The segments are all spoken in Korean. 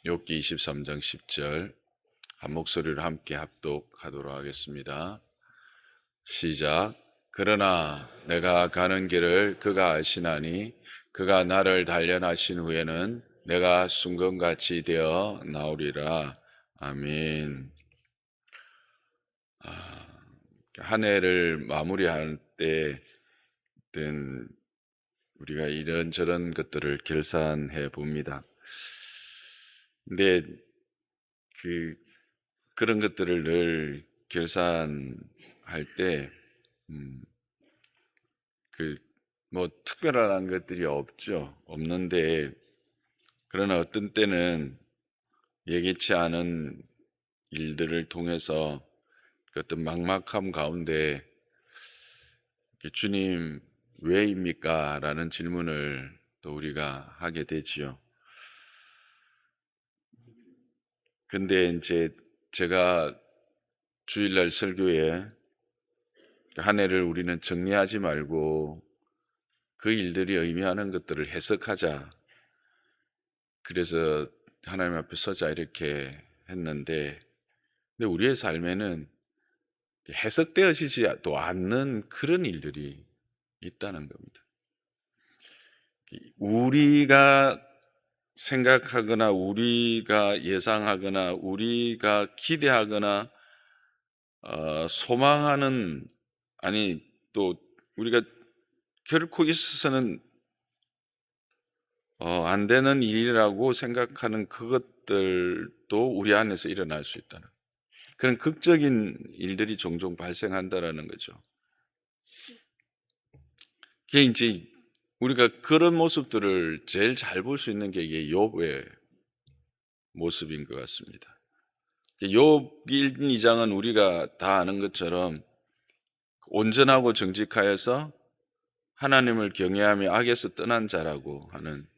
욥기 23장 10절 한 목소리로 함께 합독하도록 하겠습니다. 시작. 그러나 내가 가는 길을 그가 아시나니 그가 나를 단련하신 후에는 내가 순금같이 되어 나오리라. 아멘. 한 해를 마무리할 때 어떤 우리가 이런저런 것들을 결산해 봅니다. 근데 그런 것들을 늘 결산할 때, 뭐 특별한 것들이 없는데, 그러나 어떤 때는 예기치 않은 일들을 통해서 그 어떤 막막함 가운데 주님 왜입니까? 라는 질문을 또 우리가 하게 되지요. 근데 이제 제가 주일날 설교에 한 해를 우리는 정리하지 말고 그 일들이 의미하는 것들을 해석하자. 그래서 하나님 앞에 서자 이렇게 했는데, 근데 우리의 삶에는 해석되어지지도 않는 그런 일들이 있다는 겁니다. 우리가 생각하거나 우리가 예상하거나 우리가 기대하거나 소망하는, 아니 또 우리가 결코 있어서는 안 되는 일이라고 생각하는 그것들도 우리 안에서 일어날 수 있다는, 그런 극적인 일들이 종종 발생한다라는 거죠. 그게 이제 우리가 그런 모습들을 제일 잘 볼 수 있는 게 이게 욥의 모습인 것 같습니다. 욥 1, 2장은 우리가 다 아는 것처럼 온전하고 정직하여서 하나님을 경외하며 악에서 떠난 자라고 하는,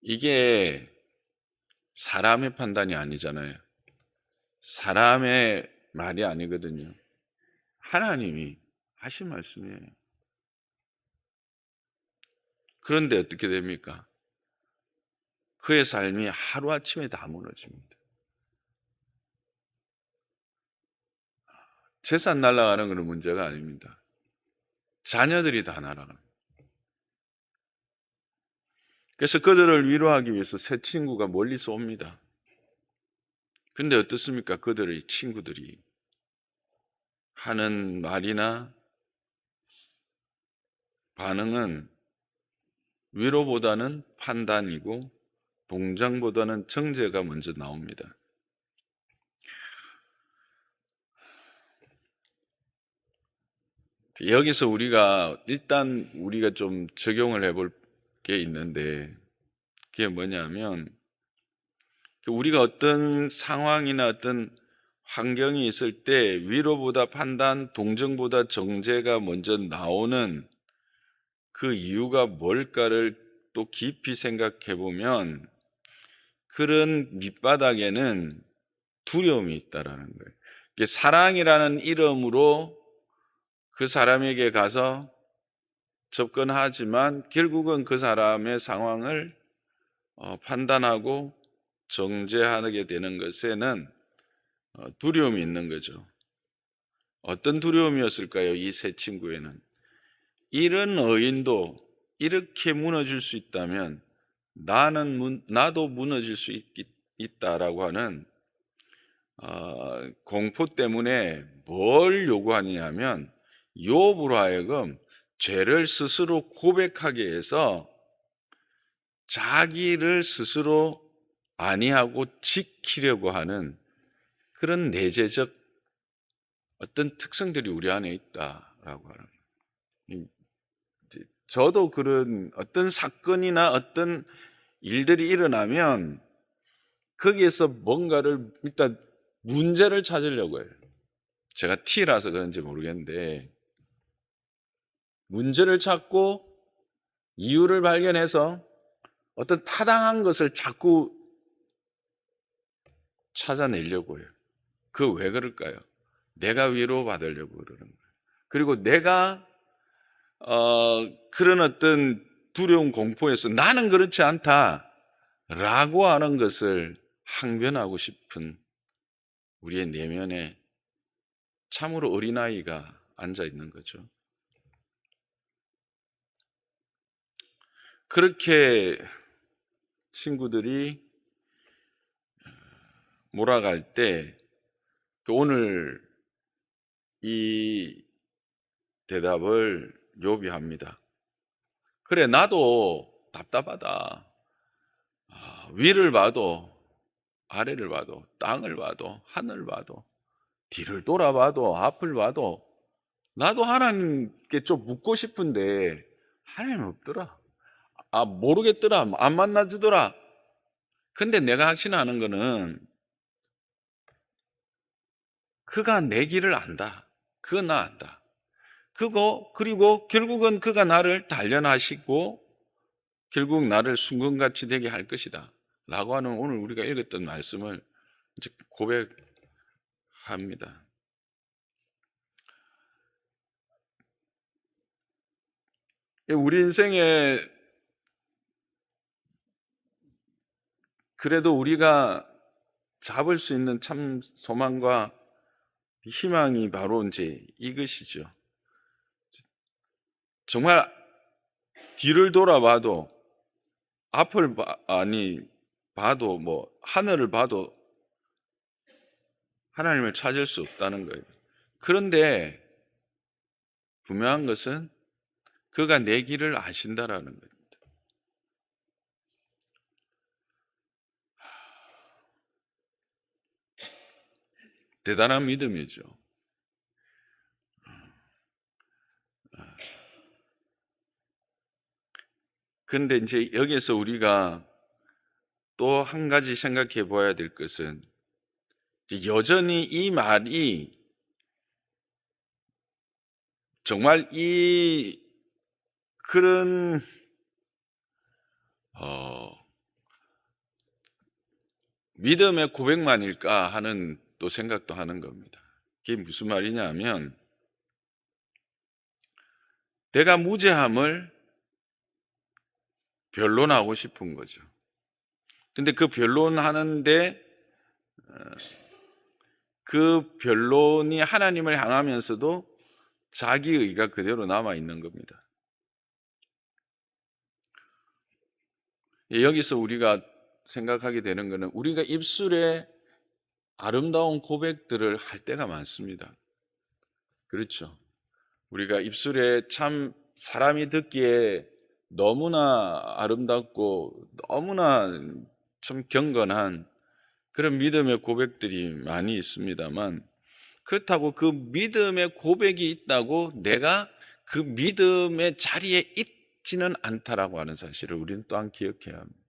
이게 사람의 판단이 아니잖아요. 사람의 말이 아니거든요. 하나님이 하신 말씀이에요. 그런데 어떻게 됩니까? 그의 삶이 하루아침에 다 무너집니다. 재산 날아가는 건 문제가 아닙니다. 자녀들이 다 날아갑니다. 그래서 그들을 위로하기 위해서 새 친구가 멀리서 옵니다. 근데 어떻습니까? 그들의 친구들이 하는 말이나 반응은 위로보다는 판단이고 동정보다는 정죄가 먼저 나옵니다. 여기서 우리가 좀 적용을 해볼 게 있는데, 그게 뭐냐면, 우리가 어떤 상황이나 어떤 환경이 있을 때 위로보다 판단, 동정보다 정죄가 먼저 나오는 그 이유가 뭘까를 또 깊이 생각해 보면, 그런 밑바닥에는 두려움이 있다라는 거예요. 사랑이라는 이름으로 그 사람에게 가서 접근하지만 결국은 그 사람의 상황을 판단하고 정죄하게 되는 것에는 두려움이 있는 거죠. 어떤 두려움이었을까요? 이 세 친구에는 이런 어인도 이렇게 무너질 수 있다면 나도 무너질 수 있다라고 하는 공포 때문에 뭘 요구하느냐면, 욥으로 하여금 죄를 스스로 고백하게 해서 자기를 스스로 아니하고 지키려고 하는 그런 내재적 어떤 특성들이 우리 안에 있다라고 하는 거예요. 저도 그런 어떤 사건이나 어떤 일들이 일어나면 거기에서 뭔가를 일단 문제를 찾으려고 해요. 제가 T라서 그런지 모르겠는데 문제를 찾고 이유를 발견해서 어떤 타당한 것을 자꾸 찾아내려고 해요. 그 왜 그럴까요? 내가 위로받으려고 그러는 거예요. 그리고 내가 그런 어떤 두려운 공포에서 나는 그렇지 않다 라고 하는 것을 항변하고 싶은 우리의 내면에 참으로 어린아이가 앉아 있는 거죠. 그렇게 친구들이 몰아갈 때 오늘 이 대답을 욥이 합니다. 그래, 나도 답답하다. 위를 봐도 아래를 봐도 땅을 봐도 하늘을 봐도 뒤를 돌아봐도 앞을 봐도 나도 하나님께 좀 묻고 싶은데 하나님 없더라. 모르겠더라. 안 만나주더라. 근데 내가 확신하는 거는 그가 내 길을 안다. 그건 나 안다. 그리고 결국은 그가 나를 단련하시고 결국 나를 순금같이 되게 할 것이다. 라고 하는 오늘 우리가 읽었던 말씀을 이제 고백합니다. 우리 인생에 그래도 우리가 잡을 수 있는 참 소망과 희망이 바로 이제 이것이죠. 정말 뒤를 돌아봐도 봐도 하늘을 봐도 하나님을 찾을 수 없다는 거예요. 그런데 분명한 것은 그가 내 길을 아신다라는 겁니다. 대단한 믿음이죠. 그런데 이제 여기에서 우리가 또 한 가지 생각해 봐야 될 것은 여전히 이 말이 정말 그런 믿음의 고백만일까 하는 또 생각도 하는 겁니다. 그게 무슨 말이냐면 내가 무죄함을 변론하고 싶은 거죠. 근데 그 변론하는데 그 변론이 하나님을 향하면서도 자기 의가 그대로 남아 있는 겁니다. 여기서 우리가 생각하게 되는 것은 우리가 입술에 아름다운 고백들을 할 때가 많습니다. 그렇죠. 우리가 입술에 참 사람이 듣기에 너무나 아름답고 너무나 참 경건한 그런 믿음의 고백들이 많이 있습니다만 그렇다고 그 믿음의 고백이 있다고 내가 그 믿음의 자리에 있지는 않다라고 하는 사실을 우리는 또한 기억해야 합니다.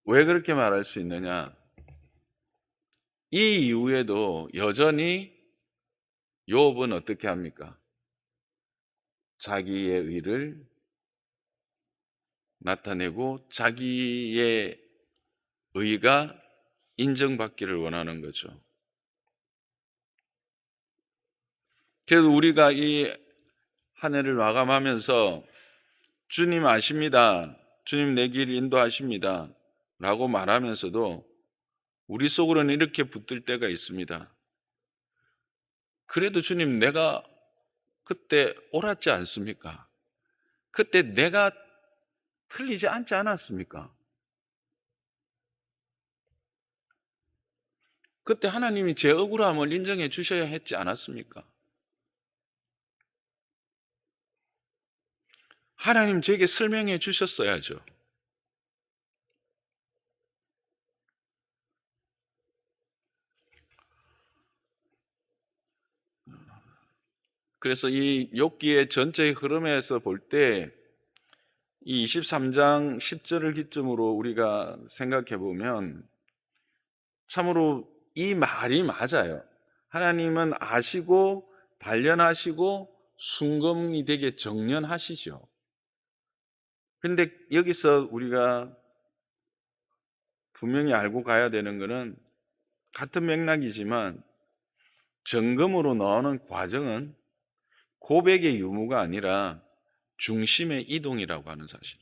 왜 그렇게 말할 수 있느냐? 이 이후에도 여전히 욥은 어떻게 합니까? 자기의 의를 나타내고 자기의 의가 인정받기를 원하는 거죠. 그래도 우리가 이 한 해를 마감하면서 주님 아십니다. 주님 내 길 인도하십니다. 라고 말하면서도 우리 속으로는 이렇게 붙들 때가 있습니다. 그래도 주님 내가 그때 옳았지 않습니까? 그때 내가 틀리지 않지 않았습니까? 그때 하나님이 제 억울함을 인정해 주셔야 했지 않았습니까? 하나님 제게 설명해 주셨어야죠. 그래서 이 욥기의 전체의 흐름에서 볼 때 이 23장 10절을 기점으로 우리가 생각해 보면 참으로 이 말이 맞아요. 하나님은 아시고 단련하시고 순검이 되게 정련하시죠. 그런데 여기서 우리가 분명히 알고 가야 되는 것은 같은 맥락이지만 점검으로 나오는 과정은 고백의 유무가 아니라 중심의 이동이라고 하는 사실.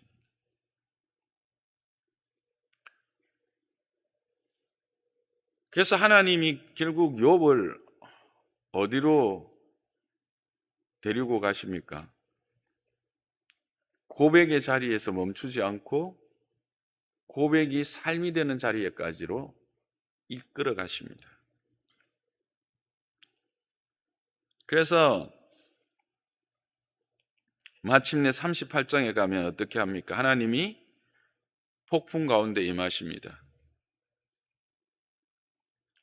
그래서 하나님이 결국 욥을 어디로 데리고 가십니까? 고백의 자리에서 멈추지 않고 고백이 삶이 되는 자리에까지로 이끌어 가십니다. 그래서 마침내 38장에 가면 어떻게 합니까? 하나님이 폭풍 가운데 임하십니다.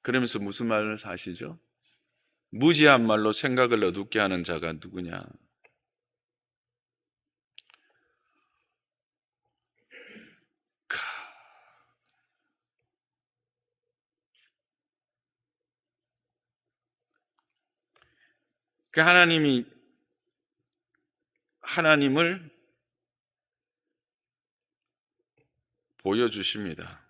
그러면서 무슨 말을 하시죠? 무지한 말로 생각을 어둡게 하는 자가 누구냐? 그 하나님을 보여주십니다.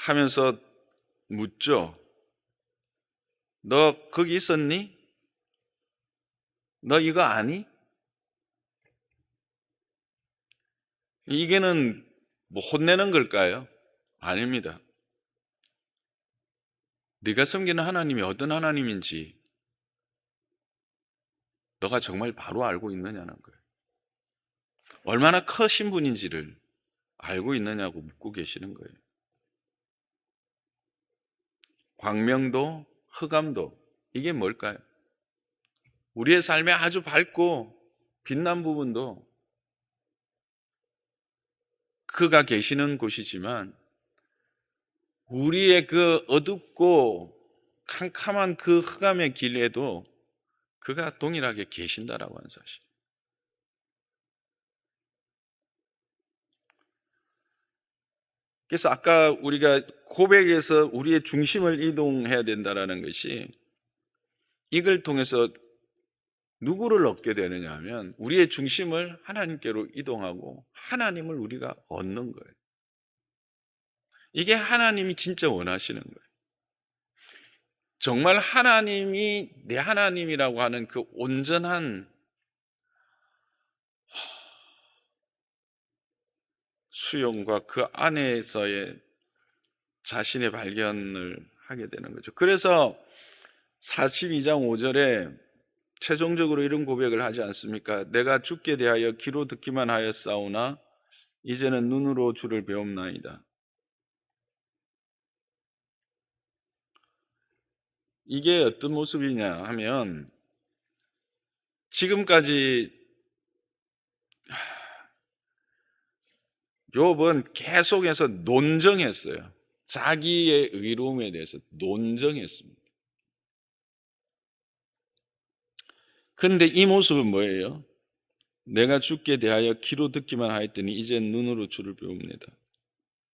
하면서 묻죠. 너 거기 있었니? 너 이거 아니? 이게는 뭐 혼내는 걸까요? 아닙니다. 네가 섬기는 하나님이 어떤 하나님인지 너가 정말 바로 알고 있느냐는 거예요. 얼마나 크신 분인지를 알고 있느냐고 묻고 계시는 거예요. 광명도 흑암도 이게 뭘까요? 우리의 삶에 아주 밝고 빛난 부분도 그가 계시는 곳이지만 우리의 그 어둡고 캄캄한 그 흑암의 길에도 그가 동일하게 계신다라고 하는 사실. 그래서 아까 우리가 고백에서 우리의 중심을 이동해야 된다라는 것이 이걸 통해서 누구를 얻게 되느냐 하면 우리의 중심을 하나님께로 이동하고 하나님을 우리가 얻는 거예요. 이게 하나님이 진짜 원하시는 거예요. 정말 하나님이 내 하나님이라고 하는 그 온전한 수용과 그 안에서의 자신의 발견을 하게 되는 거죠. 그래서 42장 5절에 최종적으로 이런 고백을 하지 않습니까? 내가 주께 대하여 귀로 듣기만 하였사오나 이제는 눈으로 주를 배움나이다. 이게 어떤 모습이냐 하면 지금까지 욥은 계속해서 논정했어요. 자기의 의로움에 대해서 논정했습니다. 그런데 이 모습은 뭐예요? 내가 주께 대하여 귀로 듣기만 하였더니 이제 눈으로 주를 배웁니다.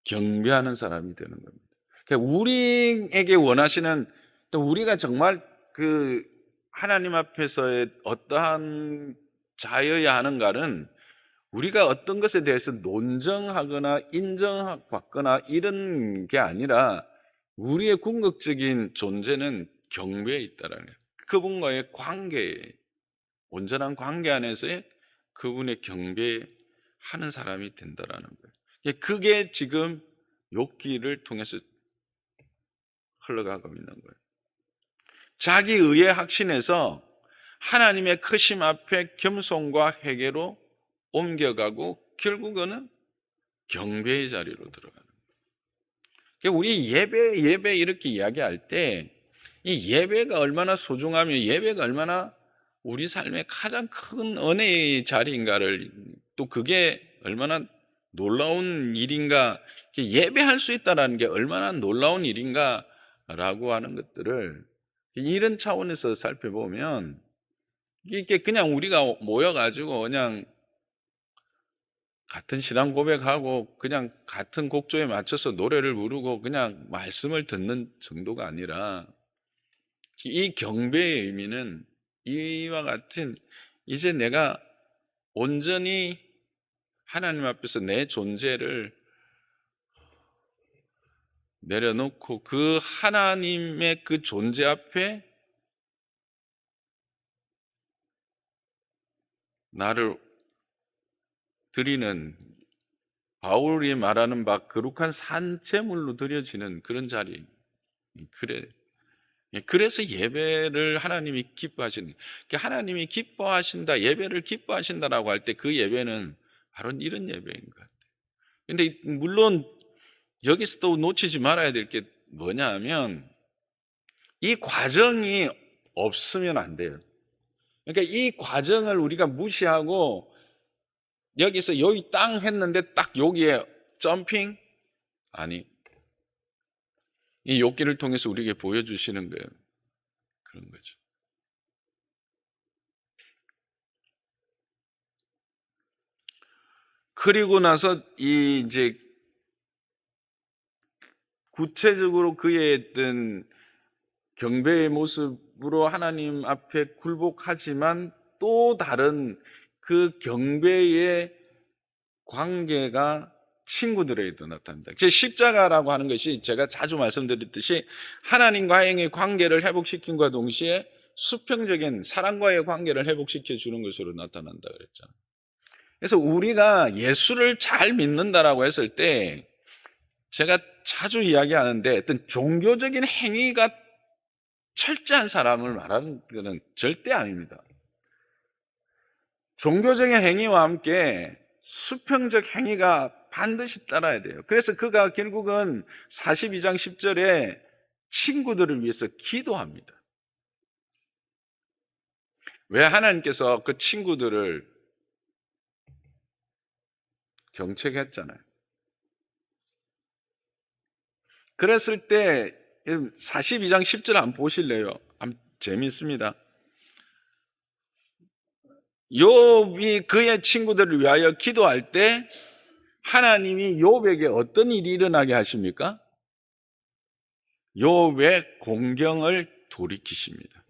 경배하는 사람이 되는 겁니다. 그러니까 우리에게 원하시는 또 우리가 정말 그 하나님 앞에서의 어떠한 자여야 하는가는 우리가 어떤 것에 대해서 논정하거나 인정받거나 이런 게 아니라 우리의 궁극적인 존재는 경배에 있다라는 거예요. 그분과의 관계, 온전한 관계 안에서의 그분의 경배하는 사람이 된다라는 거예요. 그게 지금 욥기를 통해서 흘러가고 있는 거예요. 자기 의에 확신해서 하나님의 크심 앞에 겸손과 회개로 옮겨가고 결국은 경배의 자리로 들어가는 거예요. 우리 예배 이렇게 이야기할 때 이 예배가 얼마나 소중하며 예배가 얼마나 우리 삶의 가장 큰 은혜의 자리인가를 또 그게 얼마나 놀라운 일인가, 예배할 수 있다는 게 얼마나 놀라운 일인가라고 하는 것들을 이런 차원에서 살펴보면 이게 그냥 우리가 모여가지고 그냥 같은 신앙 고백하고 그냥 같은 곡조에 맞춰서 노래를 부르고 그냥 말씀을 듣는 정도가 아니라 이 경배의 의미는 이와 같은 이제 내가 온전히 하나님 앞에서 내 존재를 내려놓고 그 하나님의 그 존재 앞에 나를 드리는 바울이 말하는 바 거룩한 산제물로 드려지는 그런 자리. 그래. 그래서 예배를 하나님이 기뻐하시는, 하나님이 기뻐하신다, 예배를 기뻐하신다라고 할 때 그 예배는 바로 이런 예배인 것 같아요. 근데 물론 여기서 또 놓치지 말아야 될 게 뭐냐 하면 이 과정이 없으면 안 돼요. 그러니까 이 과정을 우리가 무시하고 여기서 여기 땅 했는데 딱 여기에 점핑? 아니, 이 욥기를 통해서 우리에게 보여주시는 거예요. 그런 거죠. 그리고 나서 이 이제 구체적으로 그의 어떤 경배의 모습으로 하나님 앞에 굴복하지만 또 다른 그 경배의 관계가 친구들에게도 나타납니다. 제 십자가라고 하는 것이 제가 자주 말씀드렸듯이 하나님과의 관계를 회복시킨과 동시에 수평적인 사랑과의 관계를 회복시켜 주는 것으로 나타난다 그랬잖아요. 그래서 우리가 예수를 잘 믿는다라고 했을 때 제가 자주 이야기하는데 어떤 종교적인 행위가 철저한 사람을 말하는 것은 절대 아닙니다. 종교적인 행위와 함께 수평적 행위가 반드시 따라야 돼요. 그래서 그가 결국은 42장 10절에 친구들을 위해서 기도합니다. 왜 하나님께서 그 친구들을 경책했잖아요. 그랬을 때 42장 10절 한번 보실래요? 재미있습니다. 욥이 그의 친구들을 위하여 기도할 때 하나님이 욥에게 어떤 일이 일어나게 하십니까? 욥의 공경을 돌이키십니다.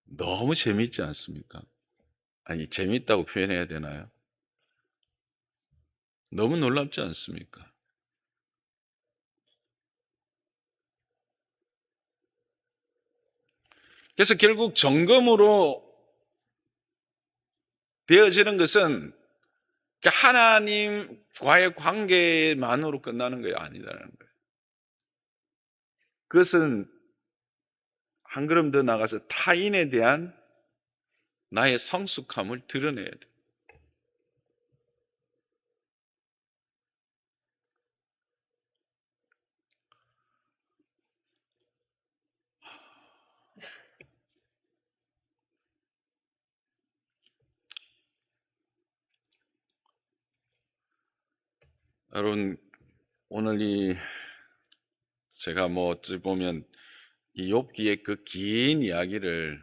너무 재미있지 않습니까? 아니, 재미있다고 표현해야 되나요? 너무 놀랍지 않습니까? 그래서 결국 정금으로 되어지는 것은 하나님과의 관계만으로 끝나는 게 아니라는 거예요. 그것은 한 걸음 더 나가서 타인에 대한 나의 성숙함을 드러내야 돼. 여러분, 오늘 제가 어찌 보면 이 욥기의 그 긴 이야기를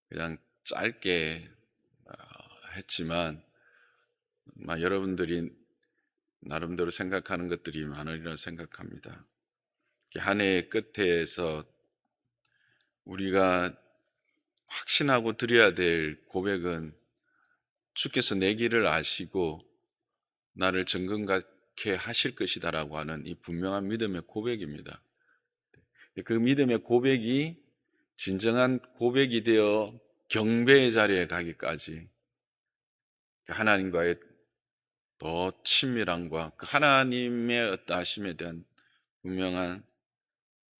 그냥 짧게 했지만 여러분들이 나름대로 생각하는 것들이 많으리라 생각합니다. 한 해의 끝에서 우리가 확신하고 드려야 될 고백은 주께서 내 길을 아시고 나를 정금같게 하실 것이다라고 하는 이 분명한 믿음의 고백입니다. 그 믿음의 고백이 진정한 고백이 되어 경배의 자리에 가기까지 하나님과의 더 친밀함과 그 하나님의 어떠하심에 대한 분명한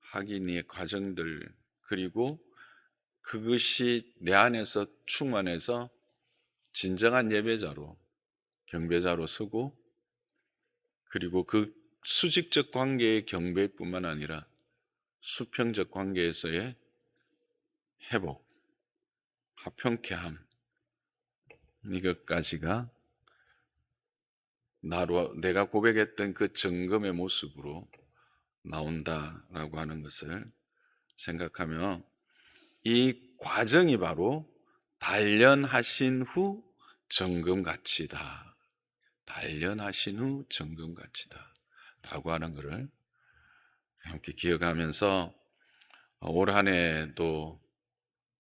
확인의 과정들, 그리고 그것이 내 안에서 충만해서 진정한 예배자로, 경배자로 서고, 그리고 그 수직적 관계의 경배뿐만 아니라 수평적 관계에서의 회복, 화평케함, 이것까지가 내가 고백했던 그 정금의 모습으로 나온다라고 하는 것을 생각하며, 이 과정이 바로 단련하신 후 정금같이다. 단련하신 후 정금같이다 라고 하는 것을 함께 기억하면서 올 한 해도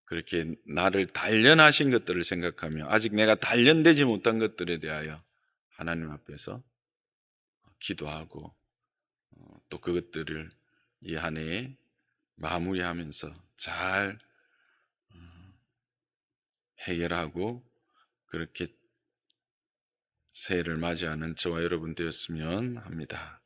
그렇게 나를 단련하신 것들을 생각하며 아직 내가 단련되지 못한 것들에 대하여 하나님 앞에서 기도하고 또 그것들을 이 한 해에 마무리하면서 잘 해결하고 그렇게 새해를 맞이하는 저와 여러분 되었으면 합니다.